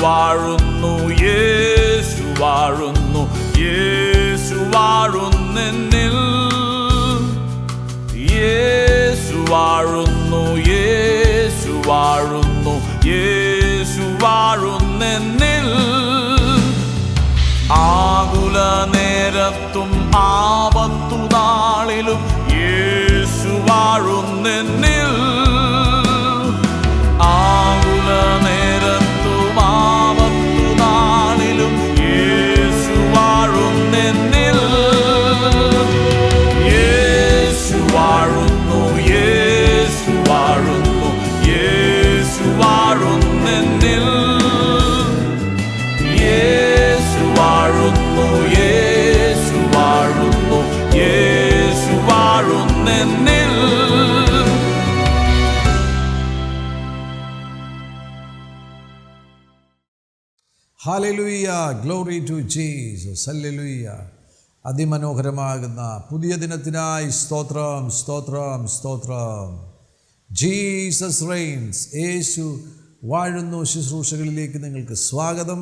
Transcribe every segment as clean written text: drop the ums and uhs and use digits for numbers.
വാഴുന്നു, യേശു വാഴുന്നു, യേശു വാഴുന്നെന്നിൽ. യേശു വാഴുന്നു, യേശു വാഴുന്നു, യേശു വാഴുന്നെന്നിൽ. ആകുല നേരത്തും ആപത്തു നാളിലും യേശു വാഴുന്നെന്നിൽ. ആകുല നേരത്തും ആപത്തു നാളിലും യേശു വാഴുന്നെന്നിൽ. യേശു വാഴുന്നു, യേശു വാഴുന്നു, യേശു വാഴുന്നെന്നിൽ. യേശു വാഴുന്നു, യേശു വാഴുന്നു, യേശു വാഴുന്നെന്നിൽ. Hallelujah, glory to Jesus. Hallelujah. അതിമനോഹരമാകുന്ന പുതിയ ദിനത്തിനായി സ്തോത്രം, സ്തോത്രം, സ്തോത്രം. Jesus Reigns. യേശു വാഴുന്നു ശുശ്രൂഷകളിലേക്ക് നിങ്ങൾക്ക് സ്വാഗതം.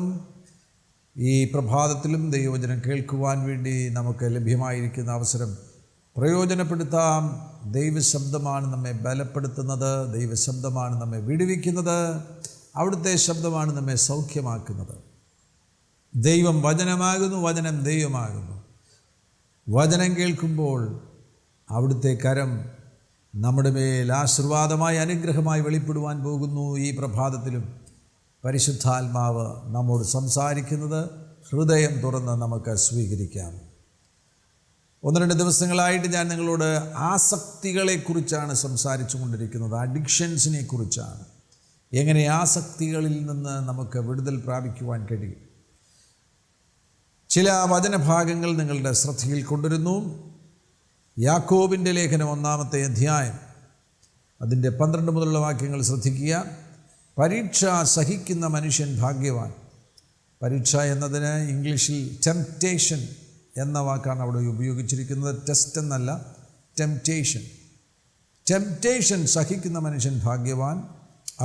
ഈ പ്രഭാതത്തിലും ദൈവവചനം കേൾക്കുവാൻ വേണ്ടി നമുക്ക് ലഭ്യമായിരിക്കുന്ന അവസരം പ്രയോജനപ്പെടുത്താം. ദൈവശബ്ദമാണ് നമ്മെ ബലപ്പെടുത്തുന്നത്, ദൈവശബ്ദമാണ് നമ്മെ വിടുവിക്കുന്നത്, അവിടുത്തെ ശബ്ദമാണ് നമ്മെ സൗഖ്യമാക്കുന്നത്. ദൈവം വചനമാകുന്നു, വചനം ദൈവമാകുന്നു. വചനം കേൾക്കുമ്പോൾ അവിടുത്തെ കരം നമ്മുടെ മേൽ ആശീർവാദമായി അനുഗ്രഹമായി വെളിപ്പെടുവാൻ പോകുന്നു. ഈ പ്രഭാതത്തിലും പരിശുദ്ധാത്മാവ് നമ്മോട് സംസാരിക്കുന്നത് ഹൃദയം തുറന്ന് നമുക്ക് സ്വീകരിക്കാം. 1-2 ദിവസങ്ങളായിട്ട് ഞാൻ നിങ്ങളോട് ആസക്തികളെക്കുറിച്ചാണ് സംസാരിച്ചു കൊണ്ടിരിക്കുന്നത്. അഡിക്ഷൻസിനെ കുറിച്ചാണ്. എങ്ങനെ ആസക്തികളിൽ നിന്ന് നമുക്ക് വിടുതൽ പ്രാപിക്കുവാൻ കഴിയും. ചില വചനഭാഗങ്ങൾ നിങ്ങളുടെ ശ്രദ്ധയിൽ കൊണ്ടുവരുന്നു. യാക്കോബിൻ്റെ ലേഖനം 1-ാമത്തെ അധ്യായം അതിൻ്റെ 12 മുതലുള്ള വാക്യങ്ങൾ ശ്രദ്ധിക്കുക. പരീക്ഷ സഹിക്കുന്ന മനുഷ്യൻ ഭാഗ്യവാൻ. പരീക്ഷ എന്നതിന് ഇംഗ്ലീഷിൽ ടെംപ്റ്റേഷൻ എന്ന വാക്കാണ് അവിടെ ഉപയോഗിച്ചിരിക്കുന്നത്. ടെസ്റ്റ് എന്നല്ല, ടെംപ്റ്റേഷൻ. ടെംപ്റ്റേഷൻ സഹിക്കുന്ന മനുഷ്യൻ ഭാഗ്യവാൻ.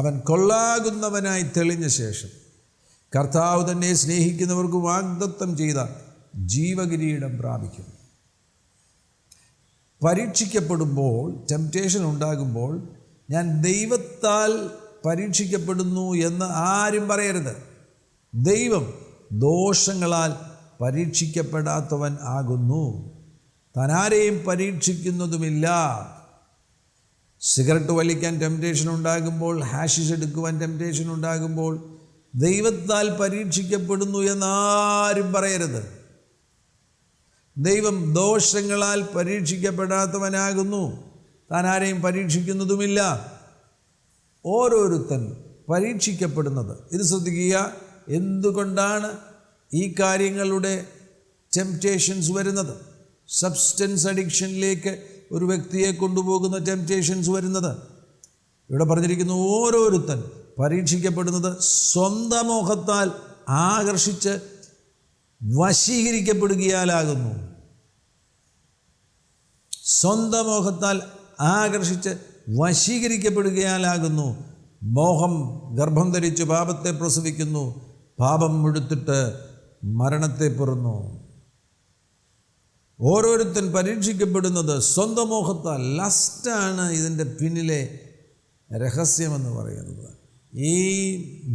അവൻ കൊള്ളാകുന്നവനായി തെളിഞ്ഞ ശേഷം കർത്താവ് തന്നെ സ്നേഹിക്കുന്നവർക്ക് വാഗ്ദത്തം ചെയ്ത ജീവകിരീടം പ്രാപിക്കും. പരീക്ഷിക്കപ്പെടുമ്പോൾ, ടെംപ്റ്റേഷൻ ഉണ്ടാകുമ്പോൾ ഞാൻ ദൈവത്താൽ പരീക്ഷിക്കപ്പെടുന്നു എന്ന് ആരും പറയരുത്. ദൈവം ദോഷങ്ങളാൽ പരീക്ഷിക്കപ്പെടാത്തവൻ ആകുന്നു. താനാരെയും പരീക്ഷിക്കുന്നതുമില്ല. സിഗരറ്റ് വലിക്കാൻ ടെംപ്റ്റേഷൻ ഉണ്ടാകുമ്പോൾ, ഹാഷിഷ് എടുക്കുവാൻ ടെംപ്റ്റേഷൻ ഉണ്ടാകുമ്പോൾ ദൈവത്താൽ പരീക്ഷിക്കപ്പെടുന്നു എന്നാരും പറയരുത്. ദൈവം ദോഷങ്ങളാൽ പരീക്ഷിക്കപ്പെടാത്തവനാകുന്നു, താൻ ആരെയും പരീക്ഷിക്കുന്നതുമില്ല. ഓരോരുത്തൻ പരീക്ഷിക്കപ്പെടുന്നത്. ഇത് ശ്രദ്ധിക്കുക. എന്തുകൊണ്ടാണ് ഈ കാര്യങ്ങളുടെ ടെംപ്റ്റേഷൻസ് വരുന്നത്? സബ്സ്റ്റൻസ് അഡിക്ഷനിലേക്ക് ഒരു വ്യക്തിയെ കൊണ്ടുപോകുന്ന ടെംപ്റ്റേഷൻസ് വരുന്നത്. ഇവിടെ പറഞ്ഞിരിക്കുന്നു, ഓരോരുത്തൻ പരീക്ഷിക്കപ്പെടുന്നത് സ്വന്തം മോഹത്താൽ ആകർഷിച്ച് വശീകരിക്കപ്പെടുകയാലാകുന്നു. സ്വന്തം മോഹത്താൽ ആകർഷിച്ച് വശീകരിക്കപ്പെടുകയാലാകുന്നു. മോഹം ഗർഭം ധരിച്ച് പാപത്തെ പ്രസവിക്കുന്നു, പാപം മുഴുത്തിട്ട് മരണത്തെ പിറന്നു. ഓരോരുത്തൻ പരീക്ഷിക്കപ്പെടുന്നത് സ്വന്തം മോഹത്താൽ. ലസ്റ്റാണ് ഇതിൻ്റെ പിന്നിലെ രഹസ്യമെന്ന് പറയുന്നത്. ഈ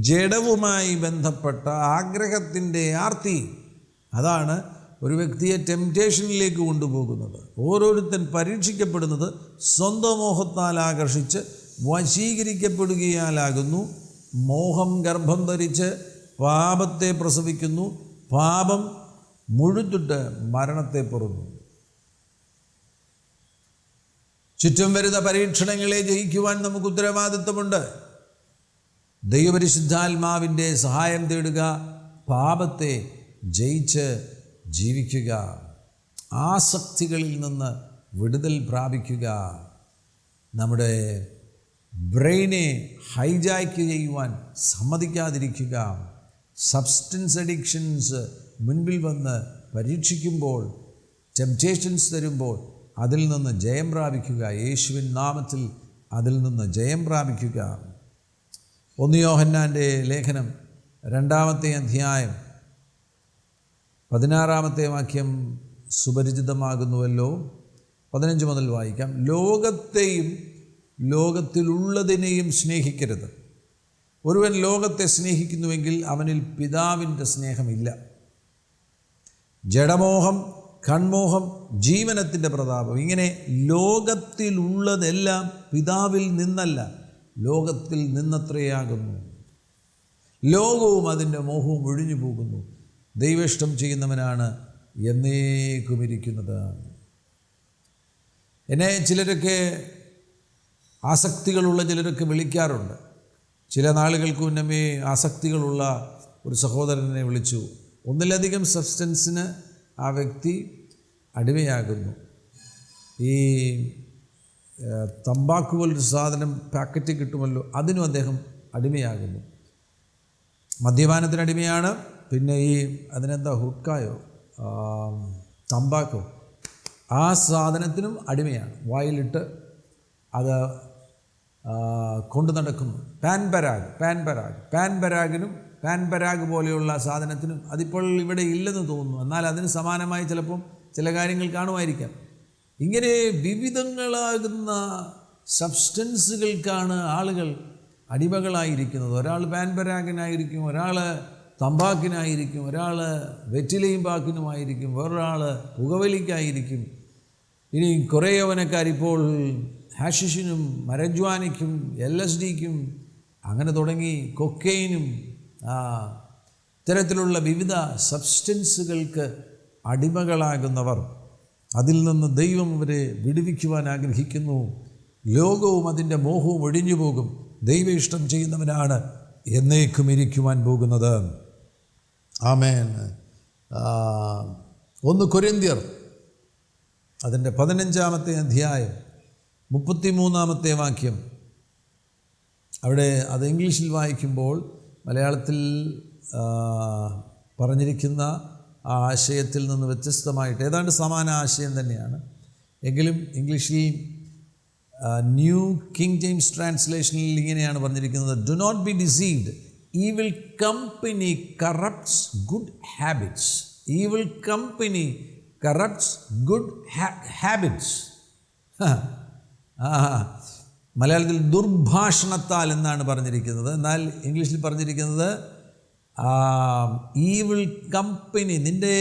ജഡവുമായി ബന്ധപ്പെട്ട ആഗ്രഹത്തിൻ്റെ ആർത്തി, അതാണ് ഒരു വ്യക്തിയെ ടെംപ്റ്റേഷനിലേക്ക് കൊണ്ടുപോകുന്നത്. ഓരോരുത്തൻ പരീക്ഷിക്കപ്പെടുന്നത് സ്വന്തം മോഹത്താൽ ആകർഷിച്ച് വശീകരിക്കപ്പെടുകയാലാകുന്നു. മോഹം ഗർഭം ധരിച്ച് പാപത്തെ പ്രസവിക്കുന്നു, പാപം മുഴുത്തിട്ട് മരണത്തെ പിറന്നു. ചുറ്റും വരുന്ന പരീക്ഷണങ്ങളെ ജയിക്കുവാൻ നമുക്ക് ഉത്തരവാദിത്വമുണ്ട്. ദൈവപരിശുദ്ധാത്മാവിൻ്റെ സഹായം തേടുക, പാപത്തെ ജയിച്ച് ജീവിക്കുക. ആസക്തികളിൽ നിന്ന് വിടുതൽ പ്രാപിക്കുക. നമ്മുടെ ബ്രെയിനെ ഹൈജാക്ക് ചെയ്യുവാൻ സമ്മതിക്കാതിരിക്കുക. സബ്സ്റ്റൻസ് അഡിക്ഷൻസ് മുൻപിൽ വന്ന് പരീക്ഷിക്കുമ്പോൾ, ടെംപ്റ്റേഷൻസ് തരുമ്പോൾ അതിൽ നിന്ന് ജയം പ്രാപിക്കുക. യേശുവിൻ നാമത്തിൽ അതിൽ നിന്ന് ജയം പ്രാപിക്കുക. 1 യോഹന്നാൻ്റെ ലേഖനം 2-ാമത്തെ അധ്യായം 16-ാമത്തെ വാക്യം സുപരിചിതമാകുന്നുവല്ലോ. 15 മുതൽ വായിക്കാം. ലോകത്തെയും ലോകത്തിലുള്ളതിനെയും സ്നേഹിക്കരുത്. ഒരുവൻ ലോകത്തെ സ്നേഹിക്കുന്നുവെങ്കിൽ അവനിൽ പിതാവിൻ്റെ സ്നേഹമില്ല. ജഡമോഹം, കൺമോഹം, ജീവനത്തിൻ്റെ പ്രതാപം, ഇങ്ങനെ ലോകത്തിലുള്ളതെല്ലാം പിതാവിൽ നിന്നല്ല, ലോകത്തിൽ നിന്നത്രയാകുന്നു. ലോകവും അതിൻ്റെ മോഹവും ഒഴിഞ്ഞു പോകുന്നു. ദൈവേഷ്ടം ചെയ്യുന്നവനാണ് എന്നേക്കുമിരിക്കുന്നത്. എന്നെ ചിലരൊക്കെ, ആസക്തികളുള്ള ചിലരൊക്കെ വിളിക്കാറുണ്ട്. ചില നാളുകൾക്ക് മുന്നമേ ആസക്തികളുള്ള ഒരു സഹോദരനെ വിളിച്ചു. ഒന്നിലധികം സബ്സ്റ്റൻസിന് ആ വ്യക്തി അടിമയാകുന്നു. ഈ തമ്പാക്കു പോലൊരു സാധനം പാക്കറ്റ് കിട്ടുമല്ലോ, അതിനും അദ്ദേഹം അടിമയാകുന്നു. മദ്യപാനത്തിന് അടിമയാണ്. പിന്നെ അതിനെന്താ, ഹുക്കായോ തമ്പാക്കോ, ആ സാധനത്തിനും അടിമയാണ്. വായിലിട്ട് അത് കൊണ്ടു നടക്കുന്നു. പാൻ പരാഗ് പോലെയുള്ള സാധനത്തിനും, അതിപ്പോൾ ഇവിടെ ഇല്ലെന്ന് തോന്നുന്നു, എന്നാൽ അതിന് സമാനമായി ചിലപ്പം ചില കാര്യങ്ങൾ കാണുമായിരിക്കാം. ഇങ്ങനെ വിവിധങ്ങളാകുന്ന സബ്സ്റ്റൻസുകൾക്കാണ് ആളുകൾ അടിമകളായിരിക്കുന്നത്. ഒരാൾ പാൻ പരാഗിനായിരിക്കും, ഒരാൾ തമ്പാക്കിനായിരിക്കും, ഒരാൾ വെറ്റിലയും പാക്കിനുമായിരിക്കും, വേറൊരാൾ പുകവലിക്കായിരിക്കും. ഇനി കുറേ യൗവനക്കാരിപ്പോൾ ഹാഷിഷിനും മരജ്വാനിക്കും LSDക്കും അങ്ങനെ തുടങ്ങി കൊക്കൈനും ഇത്തരത്തിലുള്ള വിവിധ സബ്സ്റ്റൻസുകൾക്ക് അടിമകളാകുന്നവർ, അതിൽ നിന്ന് ദൈവം അവരെ വിടുവിക്കുവാൻ ആഗ്രഹിക്കുന്നു. ലോകവും അതിൻ്റെ മോഹവും ഒഴിഞ്ഞു പോകും. ദൈവ ഇഷ്ടം ചെയ്യുന്നവനാണ് എന്നേക്കും ഇരിക്കുവാൻ പോകുന്നത്. ആമേൻ. 1 കൊരിന്ത്യർ അതിൻ്റെ 15-ാമത്തെ അധ്യായം 33-ാമത്തെ വാക്യം. അവിടെ അത് ഇംഗ്ലീഷിൽ വായിക്കുമ്പോൾ മലയാളത്തിൽ പറഞ്ഞിരിക്കുന്ന ആ ആശയത്തിൽ നിന്ന് വ്യത്യസ്തമായിട്ട് ഏതാണ്ട് സമാന ആശയം തന്നെയാണ്. എങ്കിലും ഇംഗ്ലീഷിൽ ന്യൂ കിങ് ജെയിംസ് ട്രാൻസ്ലേഷനിൽ ഇങ്ങനെയാണ് പറഞ്ഞിരിക്കുന്നത്: do not be deceived, evil company corrupts good habits. Evil company corrupts good habits. മലയാളത്തിൽ ദുർഭാഷണത്താൽ എന്നാണ് പറഞ്ഞിരിക്കുന്നത്. എന്നാൽ ഇംഗ്ലീഷിൽ പറഞ്ഞിരിക്കുന്നത് ഈവിൾ കമ്പനി, നിൻ്റെ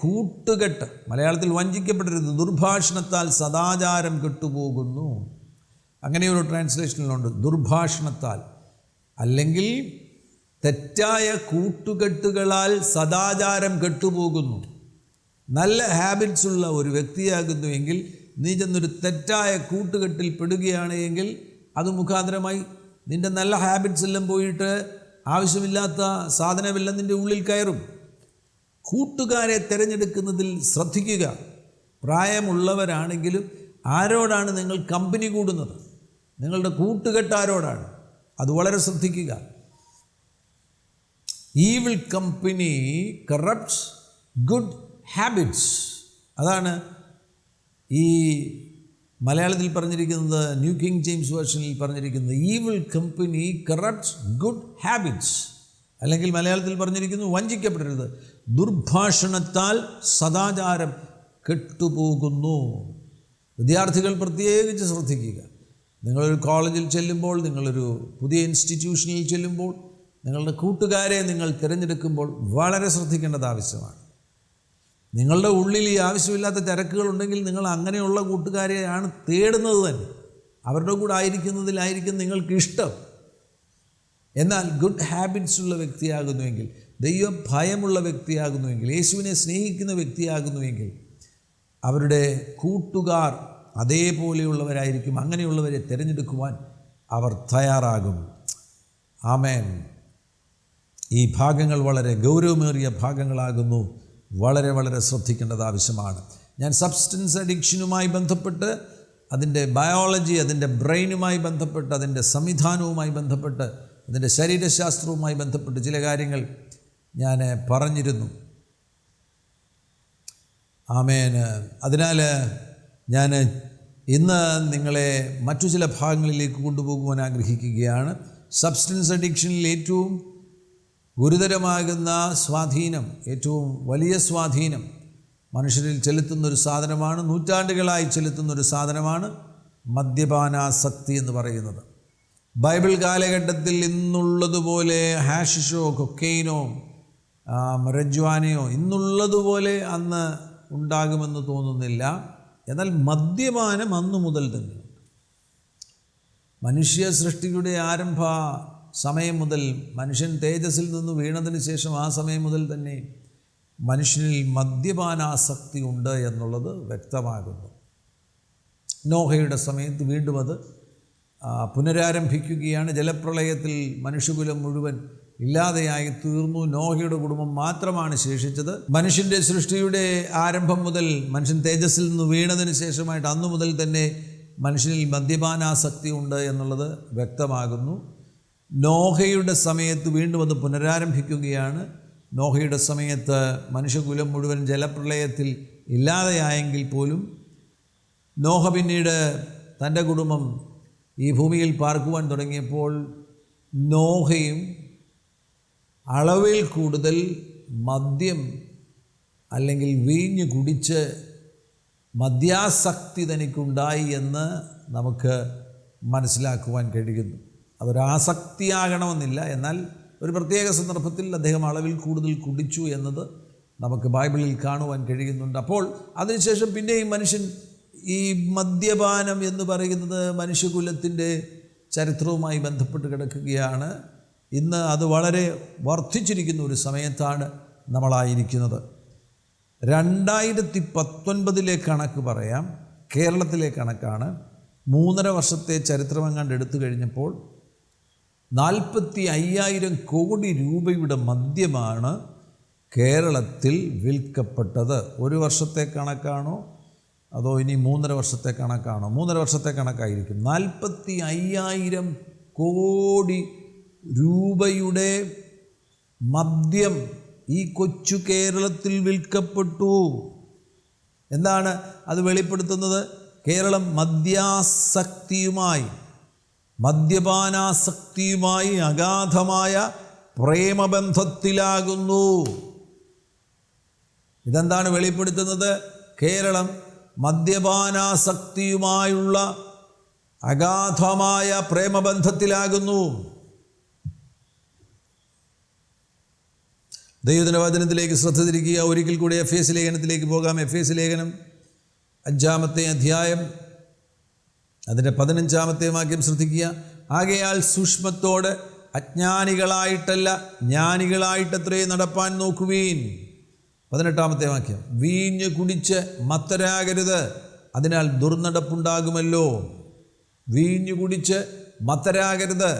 കൂട്ടുകെട്ട്. മലയാളത്തിൽ വഞ്ചിക്കപ്പെടരുത്, ദുർഭാഷണത്താൽ സദാചാരം കെട്ടുപോകുന്നു. അങ്ങനെയൊരു ട്രാൻസ്ലേഷനിലുണ്ട്, ദുർഭാഷണത്താൽ, അല്ലെങ്കിൽ തെറ്റായ കൂട്ടുകെട്ടുകളാൽ സദാചാരം കെട്ടുപോകുന്നു. നല്ല ഹാബിറ്റ്സ് ഉള്ള ഒരു വ്യക്തിയാകുന്നു എങ്കിൽ നീ ചെന്നൊരു തെറ്റായ കൂട്ടുകെട്ടിൽ പെടുകയാണ് എങ്കിൽ അത് മുഖാന്തരമായി നിൻ്റെ നല്ല ഹാബിറ്റ്സ് എല്ലാം പോയിട്ട് ആവശ്യമില്ലാത്ത സാധനമെല്ലാം നിൻ്റെ ഉള്ളിൽ കയറും. കൂട്ടുകാരെ തിരഞ്ഞെടുക്കുന്നതിൽ ശ്രദ്ധിക്കുക. പ്രായമുള്ളവരാണെങ്കിലും ആരോടാണ് നിങ്ങൾ കമ്പനി കൂടുന്നത്, നിങ്ങളുടെ കൂട്ടുകെട്ട് ആരോടാണ്, അത് വളരെ ശ്രദ്ധിക്കുക. Evil company corrupts good habits. അതാണ് ഈ മലയാളത്തിൽ പറഞ്ഞിരിക്കുന്നത്. ന്യൂ കിങ് ജെയിംസ് വേർഷനിൽ പറഞ്ഞിരിക്കുന്നത് evil company corrupts good habits. അല്ലെങ്കിൽ മലയാളത്തിൽ പറഞ്ഞിരിക്കുന്നു വഞ്ചിക്കപ്പെടരുത്, ദുർഭാഷണത്താൽ സദാചാരം കെട്ടുപോകുന്നു. വിദ്യാർത്ഥികൾ പ്രത്യേകിച്ച് ശ്രദ്ധിക്കുക. നിങ്ങളൊരു കോളേജിൽ ചെല്ലുമ്പോൾ, നിങ്ങളൊരു പുതിയ ഇൻസ്റ്റിറ്റ്യൂഷനിൽ ചെല്ലുമ്പോൾ, നിങ്ങളുടെ കൂട്ടുകാരെ നിങ്ങൾ തിരഞ്ഞെടുക്കുമ്പോൾ വളരെ ശ്രദ്ധിക്കേണ്ടത് ആവശ്യമാണ്. നിങ്ങളുടെ ഉള്ളിൽ ഈ ആവശ്യമില്ലാത്ത തിരക്കുകളുണ്ടെങ്കിൽ നിങ്ങൾ അങ്ങനെയുള്ള കൂട്ടുകാരെയാണ് തേടുന്നത് തന്നെ. അവരുടെ കൂടെ ആയിരിക്കുന്നതിലായിരിക്കും നിങ്ങൾക്ക് ഇഷ്ടം. എന്നാൽ ഗുഡ് ഹാബിറ്റ്സ് ഉള്ള വ്യക്തിയാകുന്നുവെങ്കിൽ, ദൈവഭയമുള്ള വ്യക്തിയാകുന്നുവെങ്കിൽ, യേശുവിനെ സ്നേഹിക്കുന്ന വ്യക്തിയാകുന്നുവെങ്കിൽ അവരുടെ കൂട്ടുകാർ അതേപോലെയുള്ളവരായിരിക്കും. അങ്ങനെയുള്ളവരെ തിരഞ്ഞെടുക്കുവാൻ അവർ തയ്യാറാകും. ആമേൻ. ഈ ഭാഗങ്ങൾ വളരെ ഗൗരവമേറിയ ഭാഗങ്ങളാകുന്നു. വളരെ വളരെ ശ്രദ്ധിക്കേണ്ടത് ആവശ്യമാണ്. ഞാൻ സബ്സ്റ്റൻസ് അഡിക്ഷനുമായി ബന്ധപ്പെട്ട്, അതിൻ്റെ ബയോളജി, അതിൻ്റെ ബ്രെയിനുമായി ബന്ധപ്പെട്ട്, അതിൻ്റെ സംവിധാനവുമായി ബന്ധപ്പെട്ട്, അതിൻ്റെ ശരീരശാസ്ത്രവുമായി ബന്ധപ്പെട്ട് ചില കാര്യങ്ങൾ ഞാൻ പറഞ്ഞിരുന്നു. ആമേൻ. അതിനാൽ ഞാൻ ഇന്ന് നിങ്ങളെ മറ്റു ചില ഭാഗങ്ങളിലേക്ക് കൊണ്ടുപോകുവാൻ ആഗ്രഹിക്കുകയാണ്. സബ്സ്റ്റൻസ് അഡിക്ഷനിൽ ഏറ്റവും ഗുരുതരമാകുന്ന സ്വാധീനം, ഏറ്റവും വലിയ സ്വാധീനം മനുഷ്യരിൽ ചെലുത്തുന്നൊരു സാധനമാണ്, നൂറ്റാണ്ടുകളായി ചെലുത്തുന്നൊരു സാധനമാണ് മദ്യപാനാസക്തി എന്ന് പറയുന്നത്. ബൈബിൾ കാലഘട്ടത്തിൽ ഇന്നുള്ളതുപോലെ ഹാഷിഷോ കൊക്കെയിനോ മരജ്വാനയോ ഇന്നുള്ളതുപോലെ അന്ന് ഉണ്ടാകുമെന്ന് തോന്നുന്നില്ല. എന്നാൽ മദ്യപാനം അന്നു മുതൽ തന്നെയുണ്ട്. മനുഷ്യ സൃഷ്ടിയുടെ ആരംഭ സമയം മുതൽ, മനുഷ്യൻ തേജസ്സിൽ നിന്ന് വീണതിന് ശേഷം ആ സമയം മുതൽ തന്നെ മനുഷ്യനിൽ മദ്യപാനാസക്തി ഉണ്ട് എന്നുള്ളത് വ്യക്തമാകുന്നു. നോഹയുടെ സമയത്ത് വീണ്ടും അത് പുനരാരംഭിക്കുകയാണ്. ജലപ്രളയത്തിൽ മനുഷ്യകുലം മുഴുവൻ ഇല്ലാതെയായി തീർന്നു. നോഹയുടെ കുടുംബം മാത്രമാണ് ശേഷിച്ചത്. മനുഷ്യൻ്റെ സൃഷ്ടിയുടെ ആരംഭം മുതൽ, മനുഷ്യൻ തേജസ്സിൽ നിന്ന് വീണതിന് ശേഷമായിട്ട് അന്നു മുതൽ തന്നെ മനുഷ്യനിൽ മദ്യപാനാസക്തി ഉണ്ട് എന്നുള്ളത് വ്യക്തമാകുന്നു. നോഹയുടെ സമയത്ത് വീണ്ടും അത് പുനരാരംഭിക്കുകയാണ്. നോഹയുടെ സമയത്ത് മനുഷ്യകുലം മുഴുവൻ ജലപ്രളയത്തിൽ ഇല്ലാതെയായെങ്കിൽ പോലും നോഹ പിന്നീട് തൻ്റെ കുടുംബം ഈ ഭൂമിയിൽ പാർക്കുവാൻ തുടങ്ങിയപ്പോൾ നോഹയും അളവിൽ കൂടുതൽ മദ്യം അല്ലെങ്കിൽ വീഞ്ഞ് കുടിച്ച് മദ്യാസക്തി തനിക്കുണ്ടായി എന്ന് നമുക്ക് മനസ്സിലാക്കുവാൻ കഴിയുന്നു. അതൊരാസക്തിയാകണമെന്നില്ല, എന്നാൽ ഒരു പ്രത്യേക സന്ദർഭത്തിൽ അദ്ദേഹം അളവിൽ കൂടുതൽ കുടിച്ചു എന്നത് നമുക്ക് ബൈബിളിൽ കാണുവാൻ കഴിയുന്നുണ്ട്. അപ്പോൾ അതിനുശേഷം പിന്നെയും മനുഷ്യൻ ഈ മദ്യപാനം എന്ന് പറയുന്നത് മനുഷ്യകുലത്തിൻ്റെ ചരിത്രവുമായി ബന്ധപ്പെട്ട് കിടക്കുകയാണ്. ഇന്ന് അത് വളരെ വർദ്ധിച്ചിരിക്കുന്ന ഒരു സമയത്താണ് നമ്മളായിരിക്കുന്നത്. 2019 കണക്ക് പറയാം, കേരളത്തിലെ കണക്കാണ്. 3.5 വർഷത്തെ ചരിത്രമെങ്ങാണ്ട് എടുത്തു കഴിഞ്ഞപ്പോൾ 45,000 കോടി രൂപയുടെ മദ്യമാണ് കേരളത്തിൽ വിൽക്കപ്പെട്ടത്. ഒരു വർഷത്തെ കണക്കാണോ അതോ ഇനി 3.5 വർഷത്തെ കണക്കാണോ? 3.5 വർഷത്തെ കണക്കായിരിക്കും. 45,000 കോടി രൂപയുടെ മദ്യം ഈ കൊച്ചു കേരളത്തിൽ വിൽക്കപ്പെട്ടു. എന്താണ് അത് വെളിപ്പെടുത്തുന്നത്? കേരളം മദ്യപാനാസക്തിയുമായി അഗാധമായ പ്രേമബന്ധത്തിലാകുന്നു. ഇതെന്താണ് വെളിപ്പെടുത്തുന്നത്? കേരളം മദ്യപാനാസക്തിയുമായുള്ള അഗാധമായ പ്രേമബന്ധത്തിലാകുന്നു. ദൈവത്തിൻ്റെ വചനത്തിലേക്ക് ശ്രദ്ധ തിരിക്കുക. ഒരിക്കൽ കൂടി എഫേസ്യ ലേഖനത്തിലേക്ക് പോകാം. എഫേസ്യ ലേഖനം 5-ാമത്തെ അധ്യായം അതിൻ്റെ 15-ാമത്തെ വാക്യം ശ്രദ്ധിക്കുക. ആകയാൽ സൂക്ഷ്മത്തോട് അജ്ഞാനികളായിട്ടല്ല ജ്ഞാനികളായിട്ടത്രേ നടപ്പാൻ നോക്കുവീൻ. 18-ാമത്തെ വാക്യം, വീഞ്ഞ് കുടിച്ച് മത്തരാകരുത്, അതിനാൽ ദുർനടപ്പുണ്ടാകുമല്ലോ. വീഞ്ഞ് കുടിച്ച് മത്തരാകരുത്,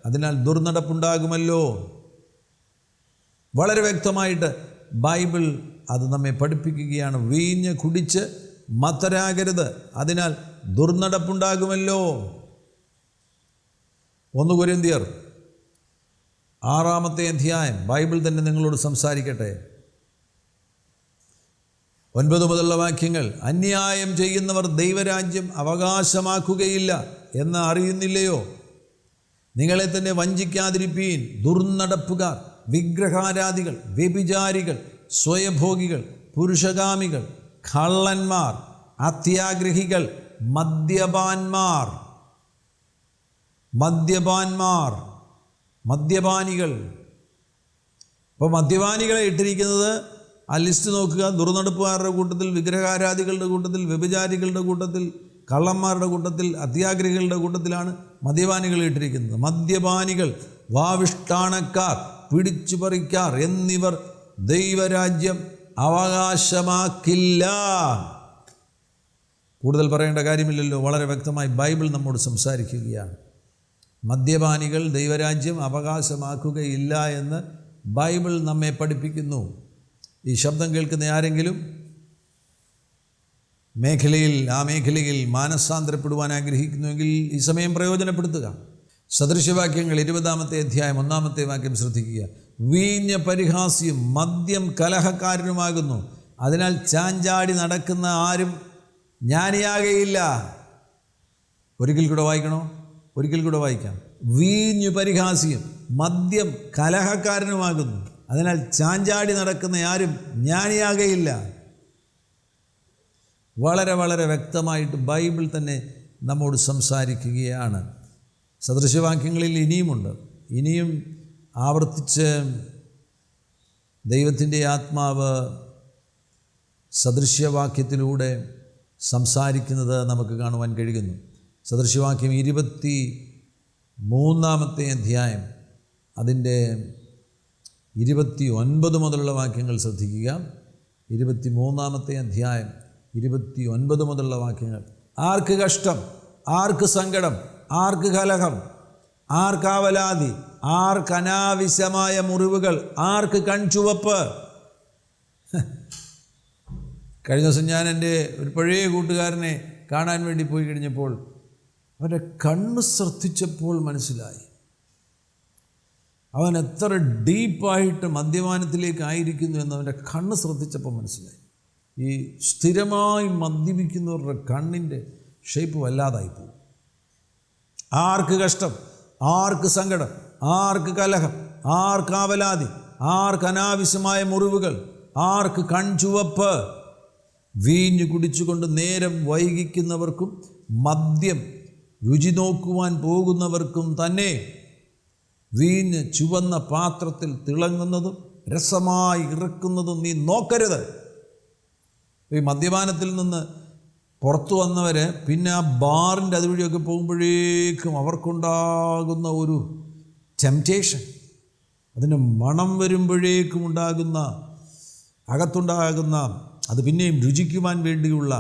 അതിനാൽ ദുർനടപ്പുണ്ടാകുമല്ലോ. വളരെ വ്യക്തമായിട്ട് ബൈബിൾ അത് നമ്മെ പഠിപ്പിക്കുകയാണ്. വീഞ്ഞ് കുടിച്ച് മത്തരാകരുത്, അതിനാൽ ദുർനടപ്പുണ്ടാകുമല്ലോ. 1 കൊരിന്ത്യർ 6-ാമത്തെ അധ്യായം, ബൈബിൾ തന്നെ നിങ്ങളോട് സംസാരിക്കട്ടെ. 9 മുതലുള്ള വാക്യങ്ങൾ, അന്യായം ചെയ്യുന്നവർ ദൈവരാജ്യം അവകാശമാക്കുകയില്ല എന്ന് അറിയുന്നില്ലയോ? നിങ്ങളെ തന്നെ വഞ്ചിക്കാതിരിപ്പീൻ. ദുർനടപ്പുകാർ, വിഗ്രഹാരാധികൾ, വ്യഭിചാരികൾ, സ്വയഭോഗികൾ, പുരുഷകാമികൾ, കള്ളന്മാർ, അത്യാഗ്രഹികൾ, മദ്യപാനികൾ. അപ്പോൾ മദ്യപാനികളെ ഇട്ടിരിക്കുന്നത് ആ ലിസ്റ്റ് നോക്കുക. ദുർനടപ്പുകാരുടെ കൂട്ടത്തിൽ, വിഗ്രഹാരാധികളുടെ കൂട്ടത്തിൽ, വ്യഭിചാരികളുടെ കൂട്ടത്തിൽ, കള്ളന്മാരുടെ കൂട്ടത്തിൽ, അത്യാഗ്രഹികളുടെ കൂട്ടത്തിലാണ് മദ്യപാനികൾ ഇട്ടിരിക്കുന്നത്. മദ്യപാനികൾ, വാവിഷ്ടാണക്കാർ, പിടിച്ചുപറിക്കാർ എന്നിവർ ദൈവരാജ്യം അവകാശമാക്കില്ല. കൂടുതൽ പറയേണ്ട കാര്യമില്ലല്ലോ, വളരെ വ്യക്തമായി ബൈബിൾ നമ്മോട് സംസാരിക്കുകയാണ്. മദ്യപാനികൾ ദൈവരാജ്യം അവകാശമാക്കുകയില്ല എന്ന് ബൈബിൾ നമ്മെ പഠിപ്പിക്കുന്നു. ഈ ശബ്ദം കേൾക്കുന്ന ആരെങ്കിലും ആ മേഖലയിൽ മാനസാന്തരപ്പെടുവാൻ ആഗ്രഹിക്കുന്നുവെങ്കിൽ ഈ സമയം പ്രയോജനപ്പെടുത്തുക. സദൃശവാക്യങ്ങൾ 20-ാമത്തെ അധ്യായം 1-ാമത്തെ വാക്യം ശ്രദ്ധിക്കുക. വീഞ്ഞ് പരിഹാസ്യം, മദ്യം കലഹക്കാരനുമാകുന്നു, അതിനാൽ ചാഞ്ചാടി നടക്കുന്ന ആരും ജ്ഞാനിയാകയില്ല. ഒരിക്കൽ കൂടെ വായിക്കാം. വീഞ്ഞു പരിഹാസ്യം, മദ്യം കലഹക്കാരനുമാകുന്നു, അതിനാൽ ചാഞ്ചാടി നടക്കുന്ന ആരും ജ്ഞാനിയാകയില്ല. വളരെ വളരെ വ്യക്തമായിട്ട് ബൈബിൾ തന്നെ നമ്മോട് സംസാരിക്കുകയാണ്. സദൃശവാക്യങ്ങളിൽ ഇനിയും ആവർത്തിച്ച് ദൈവത്തിൻ്റെ ആത്മാവ് സദൃശ്യവാക്യത്തിലൂടെ സംസാരിക്കുന്നത് നമുക്ക് കാണുവാൻ കഴിയുന്നു. സദൃശ്യവാക്യം 23-ാമത്തെ അധ്യായം അതിൻ്റെ 29 മുതലുള്ള വാക്യങ്ങൾ ശ്രദ്ധിക്കുക. 23-ാമത്തെ അധ്യായം 29 മുതലുള്ള വാക്യങ്ങൾ. ആർക്ക് കഷ്ടം, ആർക്ക് സങ്കടം, ആർക്ക് കലഹം, ആർക്കാവലാതി, ആർക്കനാവശ്യമായ മുറിവുകൾ, ആർക്ക് കൺചുവപ്പ്. കഴിഞ്ഞ ദിവസം ഞാൻ എൻ്റെ ഒരു പഴയ കൂട്ടുകാരനെ കാണാൻ വേണ്ടി പോയി കഴിഞ്ഞപ്പോൾ അവൻ്റെ കണ്ണ് ശ്രദ്ധിച്ചപ്പോൾ മനസ്സിലായി അവൻ എത്ര ഡീപ്പായിട്ട് മദ്യപാനത്തിലേക്കായിരിക്കുന്നു എന്നവൻ്റെ കണ്ണ് ശ്രദ്ധിച്ചപ്പോൾ മനസ്സിലായി. ഈ സ്ഥിരമായി മദ്യപിക്കുന്നവരുടെ കണ്ണിൻ്റെ ഷേപ്പ് വല്ലാതായിപ്പോവും. ആർക്ക് കഷ്ടം, ആർക്ക് സങ്കടം, ആർക്ക് കലഹം, ആർക്കാവലാതി, ആർക്ക് അനാവശ്യമായ മുറിവുകൾ, ആർക്ക് കൺചുവപ്പ്. വീഞ്ഞു കുടിച്ചുകൊണ്ട് നേരം വൈകിക്കുന്നവർക്കും മദ്യം രുചി നോക്കുവാൻ പോകുന്നവർക്കും തന്നെ വീഞ്ഞ് ചുവന്ന പാത്രത്തിൽ തിളങ്ങുന്നതും രസമായി ഇറക്കുന്നതും നീ നോക്കരുത്. ഈ മദ്യപാനത്തിൽ നിന്ന് പുറത്തു വന്നവർ പിന്നെ ആ ബാറിൻ്റെ അതുവഴിയൊക്കെ പോകുമ്പോഴേക്കും അവർക്കുണ്ടാകുന്ന ഒരു ടെംപ്റ്റേഷൻ, അതിന് മണം വരുമ്പോഴേക്കും അകത്തുണ്ടാകുന്ന അത് പിന്നെയും രുചിക്കുവാൻ വേണ്ടിയുള്ള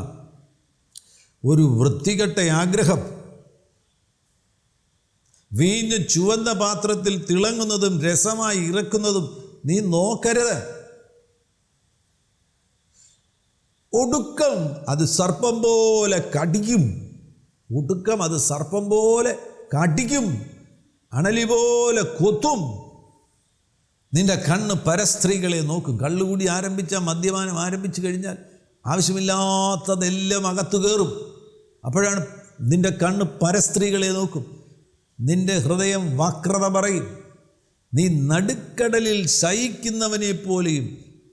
ഒരു വൃത്തികെട്ട ആഗ്രഹം. വീഞ്ഞ് ചുവന്ന പാത്രത്തിൽ തിളങ്ങുന്നതും രസമായി ഇറക്കുന്നതും നീ നോക്കരുത്. ഒടുക്കം അത് സർപ്പം പോലെ കടിക്കും, അണലി പോലെ കൊത്തും. നിന്റെ കണ്ണ് പരസ്ത്രീകളെ നോക്കും. കള്ളുകൂടി മദ്യപാനം ആരംഭിച്ചു കഴിഞ്ഞാൽ ആവശ്യമില്ലാത്തതെല്ലാം അകത്തു കയറും. അപ്പോഴാണ് നിന്റെ കണ്ണ് പരസ്ത്രീകളെ നോക്കും. നിന്റെ ഹൃദയം വക്രത പറയും. നീ നടുക്കടലിൽ ശയിക്കുന്നവനെ പോലെയും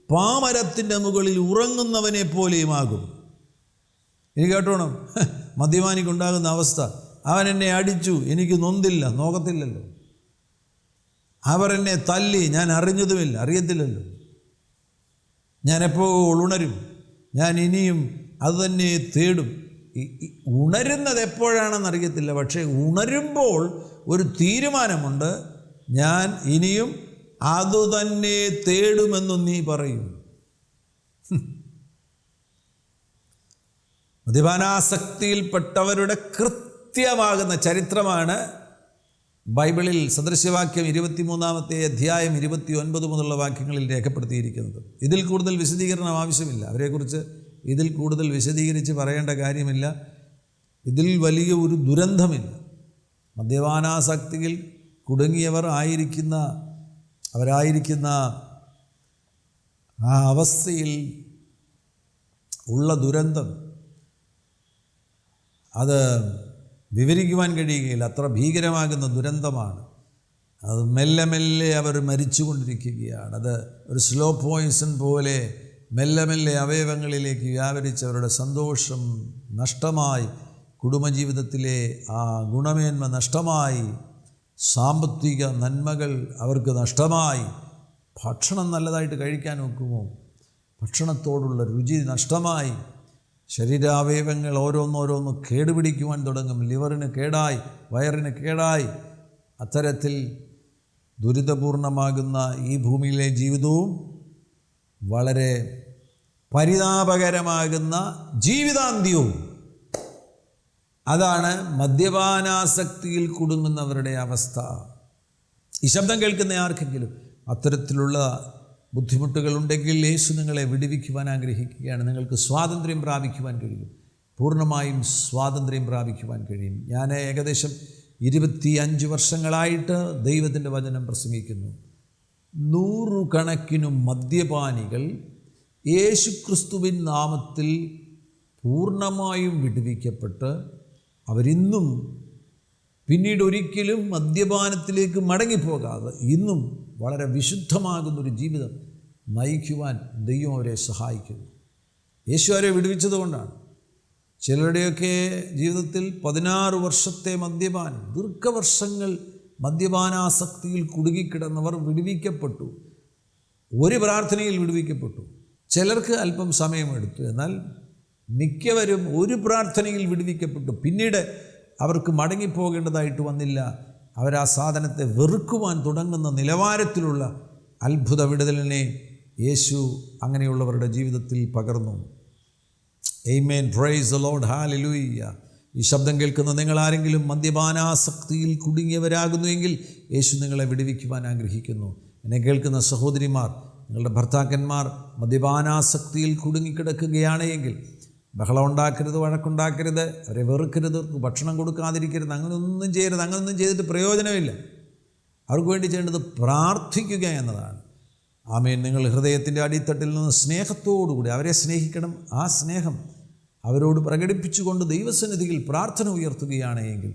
പാമരത്തിൻ്റെ മുകളിൽ ഉറങ്ങുന്നവനെ പോലെയുമാകും. ഇനി കേട്ടോണം, മദ്യപാനിക്കുണ്ടാകുന്ന അവസ്ഥ. അവൻ എന്നെ അടിച്ചു, എനിക്ക് നൊന്തില്ല, നോക്കത്തില്ലല്ലോ. അവർ എന്നെ തല്ലി, ഞാൻ അറിയത്തില്ലല്ലോ. ഞാൻ എപ്പോൾ ഉണരും, ഞാൻ ഇനിയും അതുതന്നെ തേടും. ഉണരുന്നത് എപ്പോഴാണെന്ന് അറിയത്തില്ല, പക്ഷേ ഉണരുമ്പോൾ ഒരു തീരുമാനമുണ്ട്, ഞാൻ ഇനിയും അതുതന്നെ തേടുമെന്നും നീ പറയും. മദ്യപാനാസക്തിയിൽപ്പെട്ടവരുടെ കൃത്യമാകുന്ന ചരിത്രമാണ് ബൈബിളിൽ സദൃശ്യവാക്യം 23-ാമത്തെ അധ്യായം 29 മുതലുള്ള വാക്യങ്ങളിൽ രേഖപ്പെടുത്തിയിരിക്കുന്നത്. ഇതിൽ കൂടുതൽ വിശദീകരണം ആവശ്യമില്ല. അവരെക്കുറിച്ച് ഇതിൽ കൂടുതൽ വിശദീകരിച്ച് പറയേണ്ട കാര്യമില്ല. ഇതിൽ വലിയ ഒരു ദുരന്തമില്ല. മദ്യപാനാസക്തിയിൽ അവരായിരിക്കുന്ന ആ അവസ്ഥയിൽ ഉള്ള ദുരന്തം അത് വിവരിക്കുവാൻ കഴിയുകയില്ല. അത്ര ഭീകരമാകുന്ന ദുരന്തമാണ് അത്. മെല്ലെ മെല്ലെ അവർ മരിച്ചുകൊണ്ടിരിക്കുകയാണ്. അത് ഒരു സ്ലോ പോയിസൺ പോലെ മെല്ലെ മെല്ലെ അവയവങ്ങളിലേക്ക് വ്യാപരിച്ച് അവരുടെ സന്തോഷം നഷ്ടമായി, കുടുംബജീവിതത്തിലെ ആ ഗുണമേന്മ നഷ്ടമായി, സാമ്പത്തിക നന്മകൾ അവർക്ക് നഷ്ടമായി. ഭക്ഷണം നല്ലതായിട്ട് കഴിക്കാൻ ഒക്കുമോ? ഭക്ഷണത്തോടുള്ള രുചി നഷ്ടമായി. ശരീരാവയവങ്ങൾ ഓരോന്നോരോന്ന് കേടുപിടിക്കുവാൻ തുടങ്ങും. ലിവറിന് കേടായി, വയറിന് കേടായി. അത്തരത്തിൽ ദുരിതപൂർണമാകുന്ന ഈ ഭൂമിയിലെ ജീവിതവും വളരെ പരിതാപകരമാകുന്ന ജീവിതാന്ത്യവും, അതാണ് മദ്യപാനാസക്തിയിൽ കുടുങ്ങുന്നവരുടെ അവസ്ഥ. ഈ ശബ്ദം കേൾക്കുന്ന ആർക്കെങ്കിലും അത്തരത്തിലുള്ള ബുദ്ധിമുട്ടുകളുണ്ടെങ്കിൽ യേശു നിങ്ങളെ വിടുവിക്കുവാൻ ആഗ്രഹിക്കുകയാണ്. നിങ്ങൾക്ക് സ്വാതന്ത്ര്യം പ്രാപിക്കുവാൻ കഴിയും. പൂർണ്ണമായും സ്വാതന്ത്ര്യം പ്രാപിക്കുവാൻ കഴിയും. ഞാൻ ഏകദേശം 25 വർഷങ്ങളായിട്ട് ദൈവത്തിൻ്റെ വചനം പ്രസംഗിക്കുന്നു. 100 കണക്കിന് മദ്യപാനികൾ യേശുക്രിസ്തുവിൻ നാമത്തിൽ പൂർണ്ണമായും വിടുവിക്കപ്പെട്ട് അവരിന്നും പിന്നീട് ഒരിക്കലും മദ്യപാനത്തിലേക്ക് മടങ്ങിപ്പോകാതെ ഇന്നും വളരെ വിശുദ്ധമാകുന്നൊരു ജീവിതം നയിക്കുവാൻ ദൈവം അവരെ സഹായിക്കുന്നു. യേശു അവരെ വിടുവിച്ചതുകൊണ്ടാണ്. ചിലരുടെയൊക്കെ ജീവിതത്തിൽ 16 വർഷത്തെ മദ്യപാനം, ദീർഘവർഷങ്ങൾ മദ്യപാനാസക്തിയിൽ കുടുങ്ങിക്കിടന്നവർ വിടുവിക്കപ്പെട്ടു. ഒരു പ്രാർത്ഥനയിൽ വിടുവിക്കപ്പെട്ടു. ചിലർക്ക് അല്പം സമയമെടുത്തു. എന്നാൽ മിക്കവരും ഒരു പ്രാർത്ഥനയിൽ വിടുവിക്കപ്പെട്ടു. പിന്നീട് അവർക്ക് മടങ്ങിപ്പോകേണ്ടതായിട്ട് വന്നില്ല. അവരാ സാധനത്തെ വെറുക്കുവാൻ തുടങ്ങുന്ന നിലവാരത്തിലുള്ള അത്ഭുത വിടുതലിനെ യേശു അങ്ങനെയുള്ളവരുടെ ജീവിതത്തിൽ പകർന്നു. ആമേൻ, പ്രൈസ് ദി ലോർഡ്, ഹല്ലേലൂയ. ഈ ശബ്ദം കേൾക്കുന്ന നിങ്ങളാരെങ്കിലും മദ്യപാനാസക്തിയിൽ കുടുങ്ങിയവരാകുന്നുവെങ്കിൽ യേശു നിങ്ങളെ വിടുവിക്കുവാൻ ആഗ്രഹിക്കുന്നു. എന്നെ കേൾക്കുന്ന സഹോദരിമാർ, നിങ്ങളുടെ ഭർത്താക്കന്മാർ മദ്യപാനാസക്തിയിൽ കുടുങ്ങിക്കിടക്കുകയാണ് എങ്കിൽ ബഹളം ഉണ്ടാക്കരുത്, വഴക്കുണ്ടാക്കരുത്, അവരെ വെറുക്കരുത്, ഭക്ഷണം കൊടുക്കാതിരിക്കരുത്, അങ്ങനെയൊന്നും ചെയ്യരുത്. അങ്ങനെയൊന്നും ചെയ്തിട്ട് പ്രയോജനമില്ല. അവർക്ക് വേണ്ടി ചെയ്യേണ്ടത് പ്രാർത്ഥിക്കുക എന്നതാണ്. ആമേൻ. നിങ്ങൾ ഹൃദയത്തിൻ്റെ അടിത്തട്ടിൽ നിന്ന് സ്നേഹത്തോടുകൂടി അവരെ സ്നേഹിക്കണം. ആ സ്നേഹം അവരോട് പ്രകടിപ്പിച്ചുകൊണ്ട് ദൈവസന്നിധിയിൽ പ്രാർത്ഥന ഉയർത്തുകയാണ് എങ്കിൽ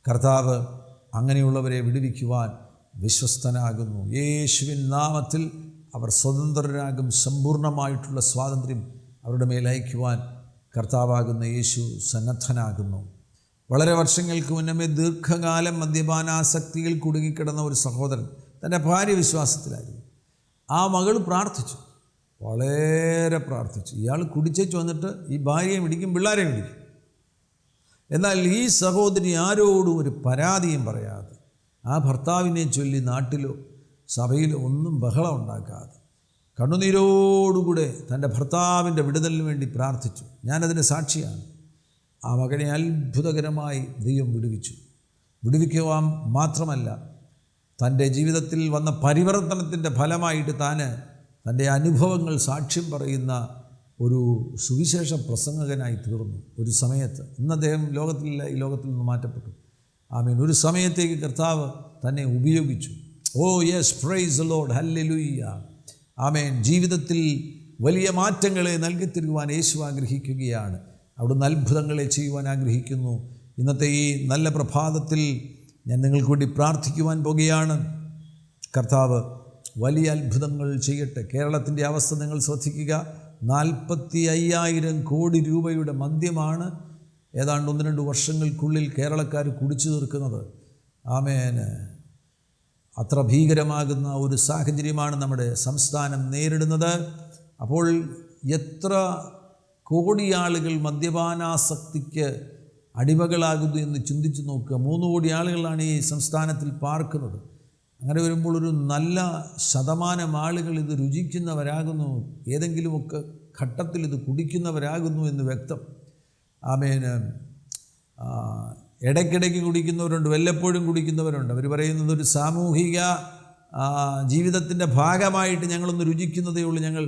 കർത്താവ് അങ്ങനെയുള്ളവരെ വിടുവിക്കുവാൻ വിശ്വസ്തനാകുന്നു. യേശുവിൻ നാമത്തിൽ അവർ സ്വതന്ത്രരാകും. സമ്പൂർണ്ണമായിട്ടുള്ള സ്വാതന്ത്ര്യം അവരുടെ മേൽ അയക്കുവാൻ കർത്താവാകുന്ന യേശു സന്നദ്ധനാകുന്നു. വളരെ വർഷങ്ങൾക്ക് മുന്നമേ ദീർഘകാലം മദ്യപാനാസക്തിയിൽ കുടുങ്ങിക്കിടന്ന ഒരു സഹോദരൻ, തൻ്റെ ഭാര്യ വിശ്വാസത്തിലായിരുന്നു. ആ മകൾ പ്രാർത്ഥിച്ചു, വളരെ പ്രാർത്ഥിച്ചു. ഇയാൾ കുടിച്ചേച്ച് വന്നിട്ട് ഈ ഭാര്യയെ പിടിക്കും, പിള്ളേരെ പിടിക്കും. എന്നാൽ ഈ സഹോദരി ആരോടും ഒരു പരാതിയും പറയാതെ, ആ ഭർത്താവിനെ ചൊല്ലി നാട്ടിലോ സഭയിലോ ഒന്നും ബഹളം ഉണ്ടാക്കാതെ കണ്ണുനീരോടുകൂടെ തൻ്റെ ഭർത്താവിൻ്റെ വിടുതലിന് വേണ്ടി പ്രാർത്ഥിച്ചു. ഞാനതിന് സാക്ഷിയാണ്. ആ മകനെ അത്ഭുതകരമായി ദൈവം വിടുവിച്ചു. വിടുവിക്കുവാൻ മാത്രമല്ല, തൻ്റെ ജീവിതത്തിൽ വന്ന പരിവർത്തനത്തിൻ്റെ ഫലമായിട്ട് തൻ്റെ അനുഭവങ്ങൾ സാക്ഷ്യം പറയുന്ന ഒരു സുവിശേഷ പ്രസംഗകനായി തീർന്നു. ഒരു സമയത്ത്, ഇന്ന് അദ്ദേഹം ലോകത്തിലില്ല, ഈ ലോകത്തിൽ നിന്ന് മാറ്റപ്പെട്ടു. ആമേൻ. ഒരു സമയത്തേക്ക് കർത്താവ് തന്നെ ഉപയോഗിച്ചു. Oh yes, praise the Lord, hallelujah. Amen. ജീവിതത്തിൽ വലിയ മാറ്റങ്ങളെ നൽകിത്തരുവാൻ യേശു ആഗ്രഹിക്കുകയാണ്. അവിടുന്ന് അത്ഭുതങ്ങളെ ചെയ്യുവാൻ ആഗ്രഹിക്കുന്നു. ഇന്നത്തെ ഈ നല്ല പ്രഭാതത്തിൽ ഞാൻ നിങ്ങൾക്ക് വേണ്ടി പ്രാർത്ഥിക്കുവാൻ പോകുകയാണ്. കർത്താവ് വലിയ അത്ഭുതങ്ങൾ ചെയ്യട്ടെ. കേരളത്തിൻ്റെ അവസ്ഥ നിങ്ങൾ ശ്രദ്ധിക്കുക. 45,000 കോടി രൂപയുടെ മദ്യമാണ് ഏതാണ്ട് 1-2 വർഷങ്ങൾക്കുള്ളിൽ കേരളക്കാർ കുടിച്ചു തീർക്കുന്നത്. ആമേന്. അത്ര ഭീകരമാകുന്ന ഒരു സാഹചര്യമാണ് നമ്മുടെ സംസ്ഥാനം നേരിടുന്നത്. അപ്പോൾ എത്ര കോടി ആളുകൾ മദ്യപാനാസക്തിക്ക് അടിമകളാകുന്നു എന്ന് ചിന്തിച്ച് നോക്കുക. 3 കോടി ആളുകളാണ് ഈ സംസ്ഥാനത്തിൽ പാർക്കുന്നത്. അങ്ങനെ വരുമ്പോൾ ഒരു നല്ല ശതമാനം ആളുകൾ ഇത് രുചിക്കുന്നവരാകുന്നു, ഏതെങ്കിലുമൊക്കെ ഘട്ടത്തിൽ ഇത് കുടിക്കുന്നവരാകുന്നു എന്ന് വ്യക്തം. ആമേന്. ഇടയ്ക്കിടയ്ക്ക് കുടിക്കുന്നവരുണ്ട്, വല്ലപ്പോഴും കുടിക്കുന്നവരുണ്ട്. അവർ പറയുന്നത് ഒരു സാമൂഹിക ജീവിതത്തിൻ്റെ ഭാഗമായിട്ട് ഞങ്ങളൊന്ന് രുചിക്കുന്നതേ ഉള്ളൂ, ഞങ്ങൾ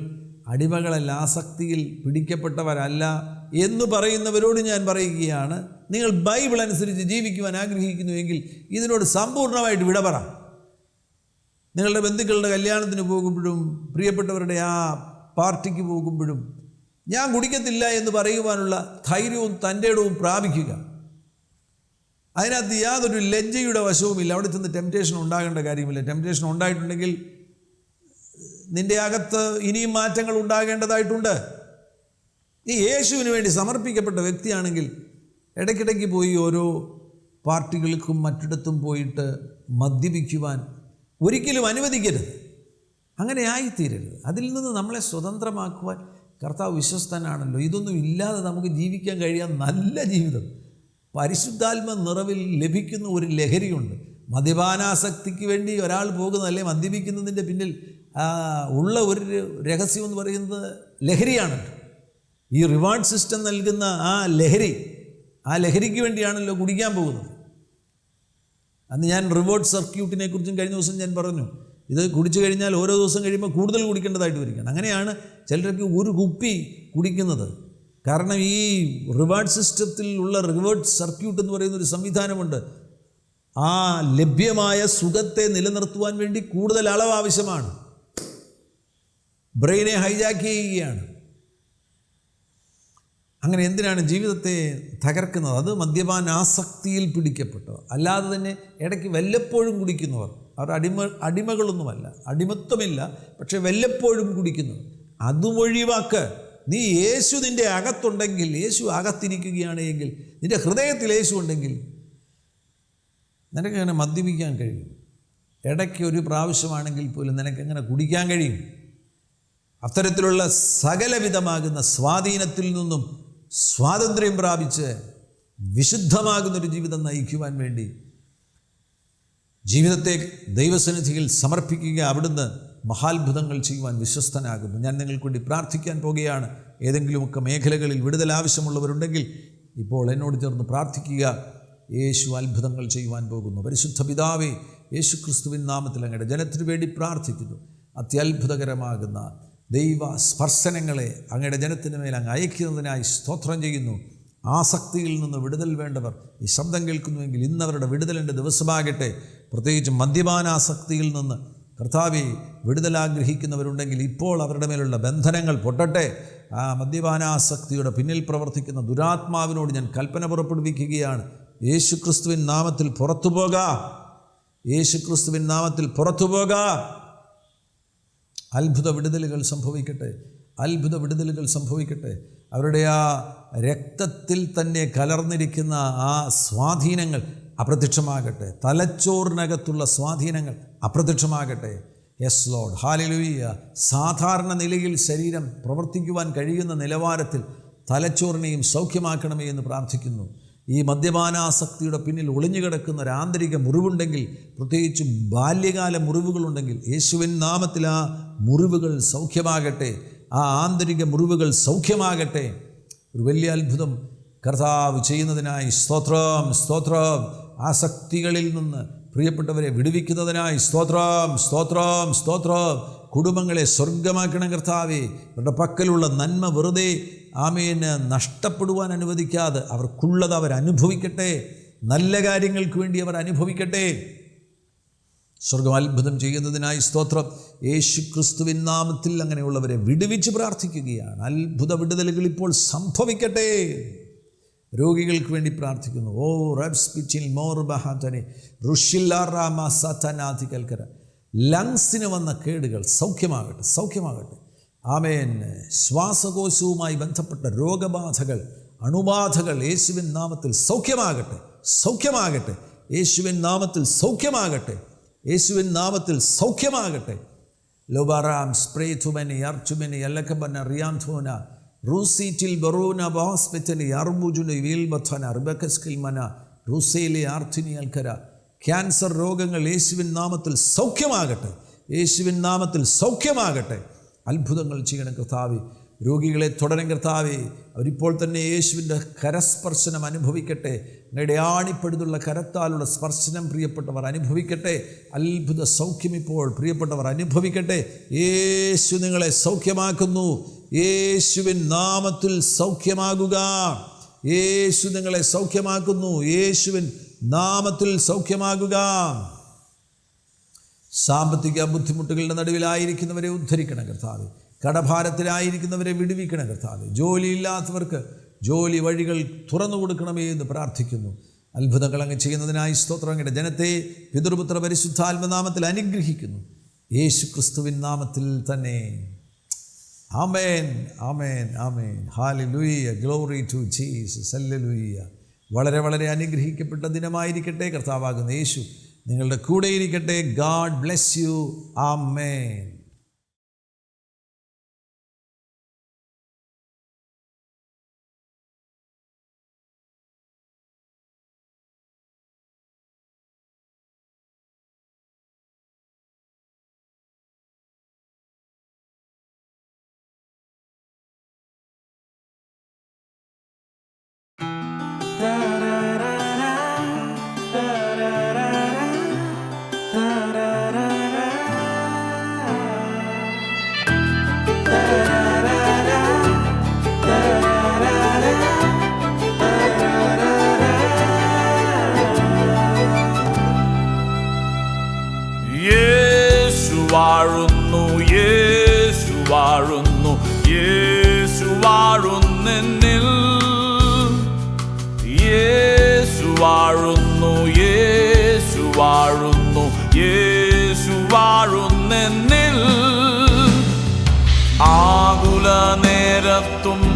അടിമകളല്ല, ആസക്തിയിൽ പിടിക്കപ്പെട്ടവരല്ല എന്ന് പറയുന്നവരോട് ഞാൻ പറയുകയാണ്, നിങ്ങൾ ബൈബിൾ അനുസരിച്ച് ജീവിക്കുവാൻ ആഗ്രഹിക്കുന്നുവെങ്കിൽ ഇതിനോട് സമ്പൂർണ്ണമായിട്ട് വിട പറ. നിങ്ങളുടെ ബന്ധുക്കളുടെ കല്യാണത്തിന് പോകുമ്പോഴും പ്രിയപ്പെട്ടവരുടെ ആ പാർട്ടിക്ക് പോകുമ്പോഴും ഞാൻ കുടിക്കത്തില്ല എന്ന് പറയുവാനുള്ള ധൈര്യവും തൻ്റെ ഇടവും പ്രാപിക്കുക. അതിനകത്ത് യാതൊരു ലജ്ജയുടെ വശവുമില്ല. അവിടെ ചെന്ന് ടെംപ്റ്റേഷൻ ഉണ്ടാകേണ്ട കാര്യമില്ല. ടെംപ്റ്റേഷൻ ഉണ്ടായിട്ടുണ്ടെങ്കിൽ നിൻ്റെ അകത്ത് ഇനിയും മാറ്റങ്ങൾ ഉണ്ടാകേണ്ടതായിട്ടുണ്ട്. ഈ യേശുവിന് വേണ്ടി സമർപ്പിക്കപ്പെട്ട വ്യക്തിയാണെങ്കിൽ ഇടയ്ക്കിടയ്ക്ക് പോയി ഓരോ പാർട്ടികൾക്കും മറ്റിടത്തും പോയിട്ട് മദ്യപിക്കുവാൻ ഒരിക്കലും അനുവദിക്കരുത്. അങ്ങനെ ആയിത്തീരരുത്. അതിൽ നിന്ന് നമ്മളെ സ്വതന്ത്രമാക്കുവാൻ കർത്താവ് വിശ്വസ്തനാണല്ലോ. ഇതൊന്നും ഇല്ലാതെ നമുക്ക് ജീവിക്കാൻ കഴിയാൻ നല്ല ജീവിതം പരിശുദ്ധാത്മ നിറവിൽ ലഭിക്കുന്ന ഒരു ലഹരിയുണ്ട്. മദ്യപാനാസക്തിക്ക് വേണ്ടി ഒരാൾ പോകുന്നതല്ലേ, മദ്യപിക്കുന്നതിൻ്റെ പിന്നിൽ ഉള്ള ഒരു രഹസ്യം എന്ന് പറയുന്നത് ലഹരിയാണ്. ഈ റിവാർഡ് സിസ്റ്റം നൽകുന്ന ആ ലഹരിക്ക് വേണ്ടിയാണല്ലോ കുടിക്കാൻ പോകുന്നത്. അന്ന് ഞാൻ റിവാർഡ് സർക്യൂട്ടിനെ കുറിച്ചും കഴിഞ്ഞ ദിവസം ഞാൻ പറഞ്ഞു. ഇത് കുടിച്ചു കഴിഞ്ഞാൽ ഓരോ ദിവസം കഴിയുമ്പോൾ കൂടുതൽ കുടിക്കേണ്ടതായിട്ട് വരികയാണ്. അങ്ങനെയാണ് ചിലരൊക്കെ ഒരു കുപ്പി കുടിക്കുന്നത്. കാരണം ഈ റിവാർഡ് സിസ്റ്റത്തിൽ ഉള്ള റിവാർഡ് സർക്യൂട്ട് എന്ന് പറയുന്നൊരു സംവിധാനമുണ്ട്. ആ ലഭ്യമായ സുഖത്തെ നിലനിർത്തുവാൻ വേണ്ടി കൂടുതൽ അളവ് ആവശ്യമാണ്. ബ്രെയിനെ ഹൈജാക്ക് ചെയ്യുകയാണ്. അങ്ങനെ എന്തിനാണ് ജീവിതത്തെ തകർക്കുന്നത്? അത് മദ്യപാന ആസക്തിയിൽ പിടിക്കപ്പെട്ടവർ. അല്ലാതെ തന്നെ ഇടയ്ക്ക് വല്ലപ്പോഴും കുടിക്കുന്നവർ, അവർ അടിമകളൊന്നുമല്ല, അടിമത്വമില്ല, പക്ഷെ വല്ലപ്പോഴും കുടിക്കുന്നവർ. അതും ഒഴിവാക്ക്. നീ യേശു നിൻ്റെ അകത്തുണ്ടെങ്കിൽ, യേശു അകത്തിരിക്കുകയാണ് എങ്കിൽ, നിൻ്റെ ഹൃദയത്തിൽ യേശു ഉണ്ടെങ്കിൽ നിനക്കങ്ങനെ മദ്യപിക്കാൻ കഴിയും. ഇടയ്ക്ക് ഒരു പ്രാവശ്യമാണെങ്കിൽ പോലും നിനക്കങ്ങനെ കുടിക്കാൻ കഴിയും. അത്തരത്തിലുള്ള സകലവിധമാകുന്ന സ്വാധീനത്തിൽ നിന്നും സ്വാതന്ത്ര്യം പ്രാപിച്ച് വിശുദ്ധമാകുന്നൊരു ജീവിതം നയിക്കുവാൻ വേണ്ടി ജീവിതത്തെ ദൈവസന്നിധിയിൽ സമർപ്പിക്കുക. അവിടുന്ന് മഹാത്ഭുതങ്ങൾ ചെയ്യുവാൻ വിശ്വസ്തനാകുന്നു. ഞാൻ നിങ്ങൾക്ക് വേണ്ടി പ്രാർത്ഥിക്കാൻ പോകുകയാണ്. ഏതെങ്കിലുമൊക്കെ മേഖലകളിൽ വിടുതൽ ആവശ്യമുള്ളവരുണ്ടെങ്കിൽ ഇപ്പോൾ എന്നോട് ചേർന്ന് പ്രാർത്ഥിക്കുക. യേശു അത്ഭുതങ്ങൾ ചെയ്യുവാൻ പോകുന്നു. പരിശുദ്ധ പിതാവേ, യേശു ക്രിസ്തുവിൻ നാമത്തിൽ അങ്ങയുടെ ജനത്തിനു വേണ്ടി പ്രാർത്ഥിക്കുന്നു. അത്യത്ഭുതകരമാകുന്ന ദൈവ സ്പർശനങ്ങളെ അങ്ങയുടെ ജനത്തിന് മേൽ അങ്ങ് അയക്കുന്നതിനായി സ്തോത്രം ചെയ്യുന്നു. ആസക്തിയിൽ നിന്ന് വിടുതൽ വേണ്ടവർ ഈ ശബ്ദം കേൾക്കുന്നുവെങ്കിൽ ഇന്നവരുടെ വിടുതലിൻ്റെ ദിവസമാകട്ടെ. പ്രത്യേകിച്ച് മദ്യപാനാസക്തിയിൽ നിന്ന് കർത്താവേ വിടുതലാഗ്രഹിക്കുന്നവരുണ്ടെങ്കിൽ ഇപ്പോൾ അവരുടെ മേലുള്ള ബന്ധനങ്ങൾ പൊട്ടട്ടെ. ആ മദ്യപാനാസക്തിയുടെ പിന്നിൽ പ്രവർത്തിക്കുന്ന ദുരാത്മാവിനോട് ഞാൻ കൽപ്പന പുറപ്പെടുവിക്കുകയാണ്. യേശു ക്രിസ്തുവിൻ നാമത്തിൽ പുറത്തു പോക, യേശു ക്രിസ്തുവിൻ നാമത്തിൽ പുറത്തു പോക. അത്ഭുത വിടുതലുകൾ സംഭവിക്കട്ടെ, അത്ഭുത വിടുതലുകൾ സംഭവിക്കട്ടെ. അവരുടെ ആ രക്തത്തിൽ തന്നെ കലർന്നിരിക്കുന്ന ആ സ്വാധീനങ്ങൾ അപ്രത്യക്ഷമാകട്ടെ. തലച്ചോറിനകത്തുള്ള സ്വാധീനങ്ങൾ അപ്രത്യക്ഷമാകട്ടെ. Yes Lord, hallelujah. സാധാരണ നിലയിൽ ശരീരം പ്രവർത്തിക്കുവാൻ കഴിയുന്ന നിലവാരത്തിൽ തലച്ചോറിനെയും സൗഖ്യമാക്കണമേ എന്ന് പ്രാർത്ഥിക്കുന്നു. ഈ മദ്യപാനാസക്തിയുടെ പിന്നിൽ ഒളിഞ്ഞുകിടക്കുന്ന ഒരു ആന്തരിക മുറിവുണ്ടെങ്കിൽ, പ്രത്യേകിച്ച് ബാല്യകാല മുറിവുകളുണ്ടെങ്കിൽ, യേശുവിൻ നാമത്തിൽ ആ മുറിവുകൾ സൗഖ്യമാകട്ടെ. ആ ആന്തരിക മുറിവുകൾ സൗഖ്യമാകട്ടെ. ഒരു വലിയ അത്ഭുതം കർത്താവ് ചെയ്യുന്നതിനായി സ്തോത്രം, സ്തോത്രം. ആസക്തികളിൽ നിന്ന് പ്രിയപ്പെട്ടവരെ വിടുവിക്കുന്നതിനായി സ്തോത്രം, സ്തോത്രം, സ്തോത്രം. കുടുംബങ്ങളെ സ്വർഗമാക്കണം കർത്താവേ. അവരുടെ പക്കലുള്ള നന്മ വെറുതെ ആമേന് നഷ്ടപ്പെടുവാൻ അനുവദിക്കാതെ അവർക്കുള്ളത് അവരനുഭവിക്കട്ടെ. നല്ല കാര്യങ്ങൾക്ക് വേണ്ടി അവർ അനുഭവിക്കട്ടെ. സ്വർഗം അത്ഭുതം ചെയ്യുന്നതിനായി സ്തോത്രം. യേശു ക്രിസ്തുവിൻ നാമത്തിൽ അങ്ങനെയുള്ളവരെ വിടുവിച്ച് പ്രാർത്ഥിക്കുകയാണ്. അത്ഭുത വിടുതലുകൾ ഇപ്പോൾ സംഭവിക്കട്ടെ. രോഗികൾക്ക് വേണ്ടി പ്രാർത്ഥിക്കുന്നു. ഓ റബ്സ്പിച്ചിൽ മോർ ബഹാതനെ ഋഷില്ലാറാമാസാനാഥി കൽക്കര. ലങ്സിന് വന്ന കേടുകൾ സൗഖ്യമാകട്ടെ, സൗഖ്യമാകട്ടെ. ആമേൻ. ശ്വാസകോശവുമായി ബന്ധപ്പെട്ട രോഗബാധകൾ, അണുബാധകൾ യേശുവിൻ നാമത്തിൽ സൗഖ്യമാകട്ടെ, സൗഖ്യമാകട്ടെ. യേശുവിൻ നാമത്തിൽ സൗഖ്യമാകട്ടെ, യേശുവിൻ നാമത്തിൽ സൗഖ്യമാകട്ടെ. ലോബാറാം സ്പ്രേതുമനി അർച്ചുമനി അല്ലക്കബന റിയാംധോന റൂസീറ്റിൽ ബറൂന ബഹോസ്പിറ്റലി അർബുജുനി വീൽബഥന റിബക്കസ്കിൽമന റൂസയിലെ ആർത്തിനി അൽക്കര. ക്യാൻസർ രോഗങ്ങൾ യേശുവിൻ നാമത്തിൽ സൗഖ്യമാകട്ടെ, യേശുവിൻ നാമത്തിൽ സൗഖ്യമാകട്ടെ. അത്ഭുതങ്ങൾ ചെയ്യണം കർത്താവേ. രോഗികളെ തുടരും കർത്താവേ. അവരിപ്പോൾ തന്നെ യേശുവിൻ്റെ കരസ്പർശനം അനുഭവിക്കട്ടെ. അങ്ങയുടെ ആണിപ്പഴുതുള്ള കരത്താലുള്ള സ്പർശനം പ്രിയപ്പെട്ടവർ അനുഭവിക്കട്ടെ. അത്ഭുത സൗഖ്യം ഇപ്പോൾ പ്രിയപ്പെട്ടവർ അനുഭവിക്കട്ടെ. യേശു നിങ്ങളെ സൗഖ്യമാക്കുന്നു. യേശുവിൻ നാമത്തിൽ സൗഖ്യമാകുക. യേശു നിങ്ങളെ സൗഖ്യമാക്കുന്നു. യേശുവിൻ നാമത്തിൽ സൗഖ്യമാകുക. സാമ്പത്തിക ബുദ്ധിമുട്ടുകളുടെ നടുവിലായിരിക്കുന്നവരെ ഉദ്ധരിക്കണം കർത്താവേ. കടഭാരത്തിലായിരിക്കുന്നവരെ വിടുവിക്കണം കർത്താവേ. ജോലിയില്ലാത്തവർക്ക് ജോലി വഴികൾ തുറന്നു കൊടുക്കണമേ എന്ന് പ്രാർത്ഥിക്കുന്നു. അത്ഭുതങ്ങൾ അങ്ങ് ചെയ്യുന്നതിനായി സ്തോത്രം. അങ്ങയുടെ ജനത്തെ പിതൃപുത്ര പരിശുദ്ധാത്മനാമത്തിൽ അനുഗ്രഹിക്കുന്നു. യേശു ക്രിസ്തുവിൻ നാമത്തിൽ തന്നെ. Amen, amen, amen. Hallelujah. Glory to Jesus. Hallelujah. വളരെ വളരെ അനുഗ്രഹിക്കപ്പെട്ട ദിനമായിരിക്കട്ടെ. കർത്താവാകുന്ന യേശു നിങ്ങളുടെ കൂടെ ഇരിക്കട്ടെ. God bless you. ആമേൻ. വാഴുന്നു, യേശു വാഴുന്നു, യേശു വാഴുന്നെന്നിൽ. ആകുല നേരത്തും